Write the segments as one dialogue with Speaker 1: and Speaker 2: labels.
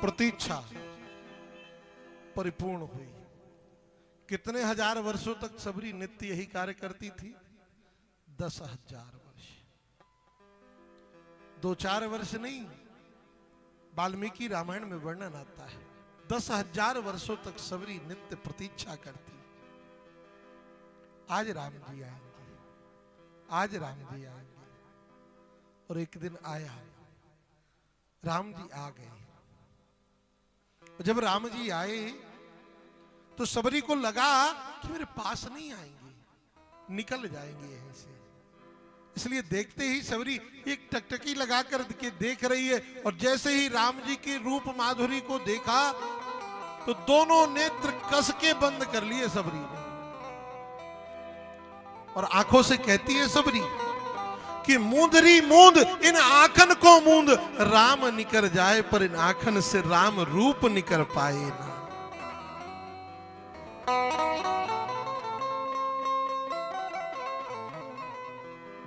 Speaker 1: प्रतीक्षा परिपूर्ण हुई। कितने हजार वर्षों तक सबरी नित्य यही कार्य करती थी? 10,000 वर्ष। 2-4 वर्ष नहीं, वाल्मीकि रामायण में वर्णन आता है 10,000 वर्षों तक सबरी नित्य प्रतीक्षा करती। आज राम जी आएंगे, आज राम जी आएंगे। और एक दिन आया, राम जी आ गए। जब राम जी आए तो सबरी को लगा कि मेरे पास नहीं आएंगे, निकल जाएंगे यहीं से। इसलिए देखते ही सबरी एक टकटकी लगा कर के देख रही है। और जैसे ही राम जी के रूप माधुरी को देखा तो दोनों नेत्र कस के बंद कर लिए सबरी ने। और आंखों से कहती है सबरी कि मूंदरी मूंद इन आंखन को मूंद, राम निकर जाए पर इन आंखन से राम रूप निकर पाए ना।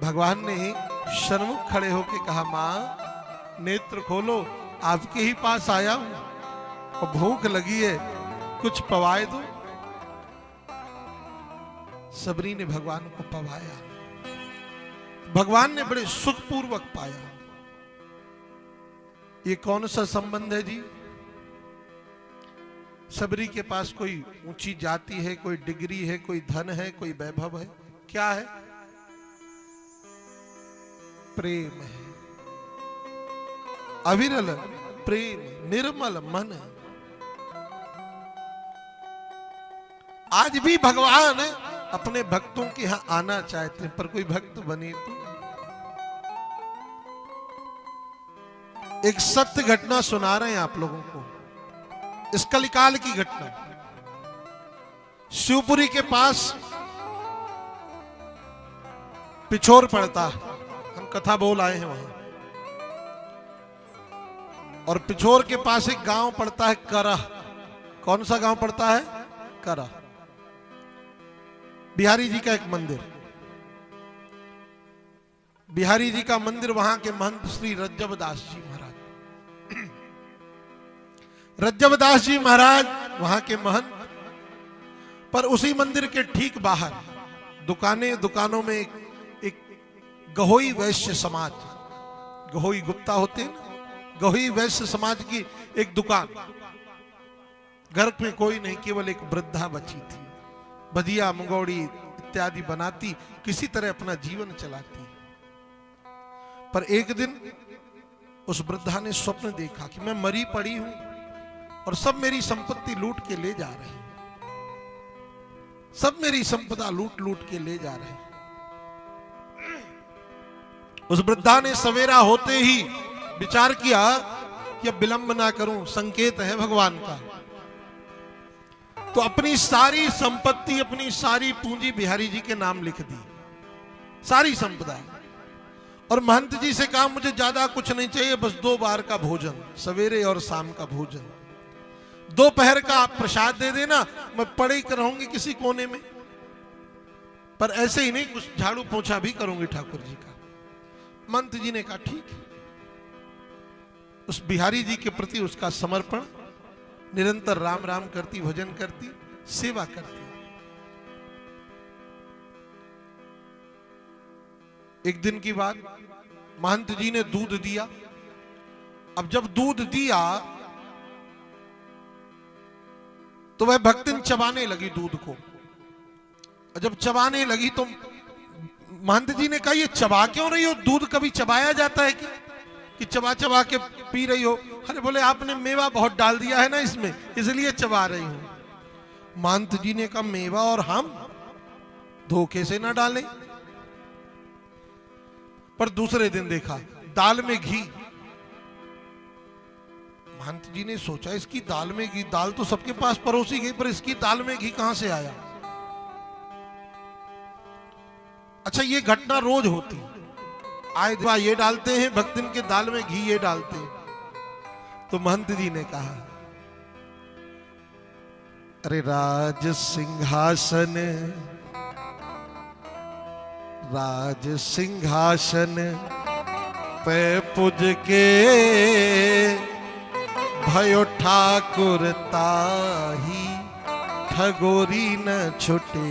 Speaker 1: भगवान ने सन्मुख खड़े होकर कहा, मां नेत्र खोलो, आपके ही पास आया हूं और भूख लगी है, कुछ पवाए दो। सबरी ने भगवान को पवाया। भगवान ने बड़े सुखपूर्वक पाया। ये कौन सा संबंध है जी? सबरी के पास कोई ऊंची जाति है, कोई डिग्री है, कोई धन है, कोई वैभव है? क्या है? प्रेम है, अविरल प्रेम, निर्मल मन। आज भी भगवान अपने भक्तों के यहां आना चाहते हैं, पर कोई भक्त बने तो। एक सत्य घटना सुना रहे हैं आप लोगों को, इस कलिकाल की घटना। शिवपुरी के पास पिछोर पड़ता है, हम कथा बोल आए हैं वहां। और पिछोर के पास एक गांव पड़ता है करह। कौन सा गांव पड़ता है? करह। बिहारी जी का एक मंदिर, बिहारी जी का मंदिर, वहां के महंत श्री रज्जबदास जी महाराज। रज्जबदास जी महाराज वहां के महंत। पर उसी मंदिर के ठीक बाहर दुकानों में एक गहोई वैश्य समाज, गहोई गुप्ता होते हैं ना, गहोई वैश्य समाज की एक दुकान। घर में कोई नहीं, केवल एक वृद्धा बची थी, बदिया मंगोड़ी इत्यादि बनाती, किसी तरह अपना जीवन चलाती। पर एक दिन उस वृद्धा ने स्वप्न देखा कि मैं मरी पड़ी हूं और सब मेरी संपत्ति लूट के ले जा रहे हैं, सब मेरी संपदा लूट लूट के ले जा रहे हैं। उस वृद्धा ने सवेरा होते ही विचार किया कि अब विलंब ना करूं, संकेत है भगवान का। तो अपनी सारी संपत्ति, अपनी सारी पूंजी बिहारी जी के नाम लिख दी, सारी संपदा। और महंत जी से कहा, मुझे ज्यादा कुछ नहीं चाहिए, बस 2 बार का भोजन, सवेरे और शाम का भोजन, दोपहर का आप प्रसाद दे देना, मैं पढ़ी रहूंगी किसी कोने में। पर ऐसे ही नहीं, कुछ झाड़ू पोछा भी करूंगी ठाकुर जी का। महंत जी ने कहा ठीक है। उस बिहारी जी के प्रति उसका समर्पण, निरंतर राम राम करती, भजन करती, सेवा करती। एक दिन की बात, महंत जी ने दूध दिया। अब जब दूध दिया तो वह भक्तिन चबाने लगी दूध को। और जब चबाने लगी तो महंत जी ने कहा, ये चबा क्यों रही हो? दूध कभी चबाया जाता है क्या कि चबा चबा के पी रही हो? अरे बोले, आपने मेवा बहुत डाल दिया है ना इसमें, इसलिए चबा रही हूं। महंत जी ने कहा, मेवा और हम धोखे से ना डालें। पर दूसरे दिन देखा दाल में घी। महंत जी ने सोचा, इसकी दाल में घी, दाल तो सबके पास परोसी गई, पर इसकी दाल में घी कहां से आया? अच्छा, ये घटना रोज होती, आए दिन ये डालते हैं भक्तिन के दाल में घी, ये डालते हैं। तो महंत जी ने कहा, अरे राज सिंहासन, राज सिंहासन पे पुज के भयो ठाकुर ताही ठगोरी न छुटे।